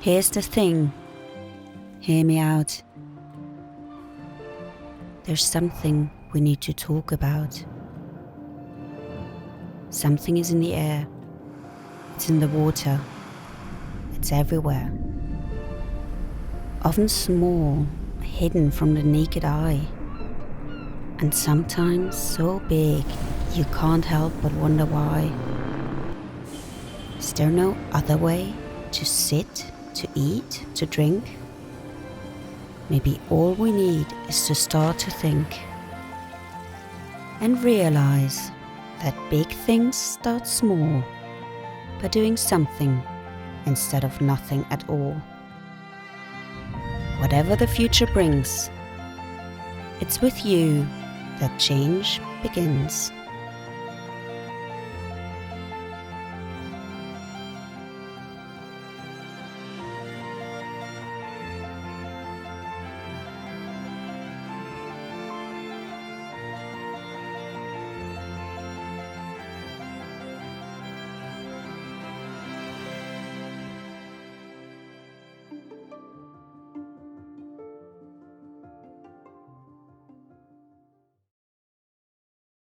Here's the thing. Hear me out. There's something we need to talk about. Something is in the air. It's in the water. It's everywhere. Often small, hidden from the naked eye. And sometimes so big you can't help but wonder why. Is there no other way to sit, to eat, to drink? Maybe all we need is to start to think and realize that big things start small by doing something instead of nothing at all. Whatever the future brings, it's with you that change begins.